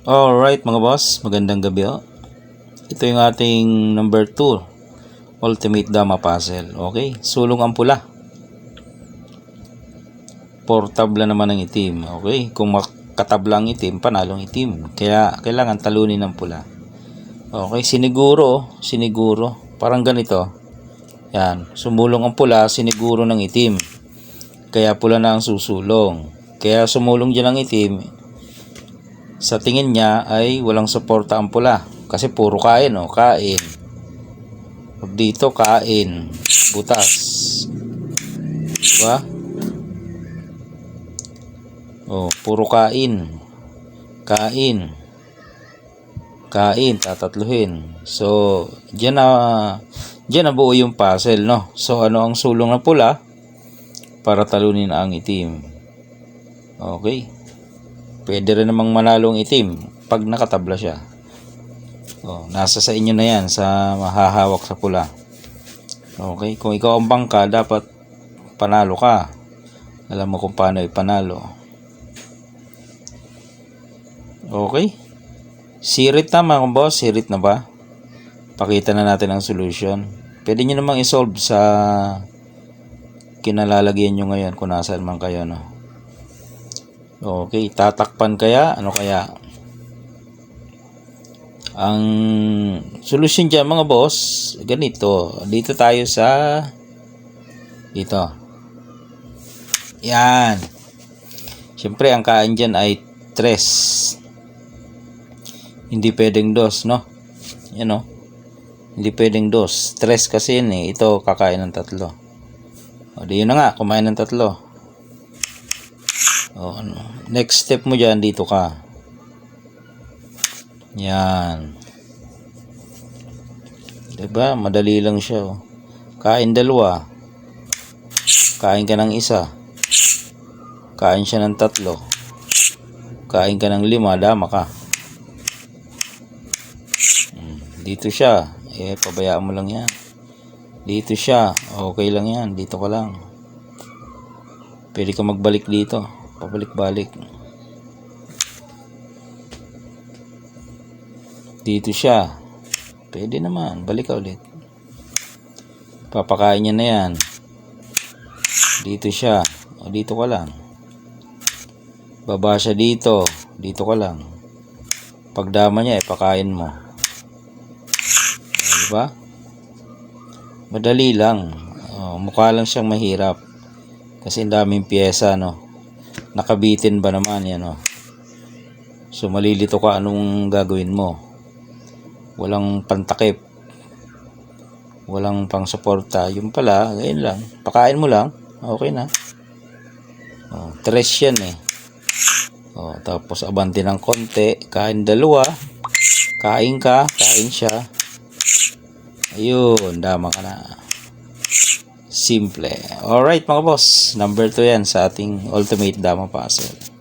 Alright mga boss, magandang gabi oh. Ito yung ating number 2 Ultimate Dama Puzzle. Okay, sulong ang pula, portable naman ang itim. Okay, kung makatabla ang itim, panalong itim. Kaya kailangan talunin ng pula. Okay, siniguro. Parang ganito. Yan, sumulong ang pula, siniguro ng itim. Kaya pula na ang susulong. Kaya sumulong dyan ang itim. Sa tingin niya ay walang suporta ang pula kasi puro kain, oh, kain. Pag dito kain, butas. Diba? Oh, puro kain. Kain. Kain, tatatluhin. So, diyan na buo yung puzzle, no? So, ano ang sulong ng pula para talunin ang itim? Okay. Pwede rin namang manalong itim pag nakatabla siya. Oh, nasa sa inyo na yan, sa mahahawak sa pula. Okay, kung ikaw ang bangka, dapat panalo ka. Alam mo kung paano ipanalo. Okay. Sirit na mga boss, sirit na ba? Pakita na natin ang solution. Pwede nyo namang isolve sa kinalalagyan nyo ngayon kung nasaan man kayo, no? Okay, tatakpan kaya? Ano kaya? Ang solusyon dyan mga boss, ganito. Dito tayo sa dito. Yan. Siyempre, ang kain dyan ay 3. Hindi pwedeng 2, no? Yan, no? Hindi pwedeng 2. 3 kasi yun eh. Ito, kakain ng 3. O, di yun na nga. Kumain ng 3. O, ano? Next step mo dyan, dito ka. Yan. Diba? Madali lang siya. Oh. Kain 2. Kain ka ng 1. Kain siya ng 3. Kain ka ng 5. Dama ka. Dito siya. Eh, pabayaan mo lang yan. Dito siya. Okay lang yan. Dito ka lang. Pwede ka magbalik dito. Pabalik-balik. Dito siya. Pwede naman. Balik ka ulit. Papakain niya na yan. Dito siya. O, dito ka lang. Baba siya dito. Dito ka lang. Pagdama niya, pakain mo. O, diba? Madali lang. O, mukha lang siyang mahirap. Kasi ang daming pyesa, no? Nakabitin ba naman yan, no? So, malilito ka anong gagawin mo. Walang pantakip. Walang pang suporta. Yung pala, ganyan lang. Pakain mo lang. Okay na. O, 3 yan eh. O, tapos abante ng konti. Kain 2. Kain ka. Kain siya. Ayun. Dama ka na. Simple. Alright mga boss. Number 2 yan sa ating Ultimate Dama Puzzle.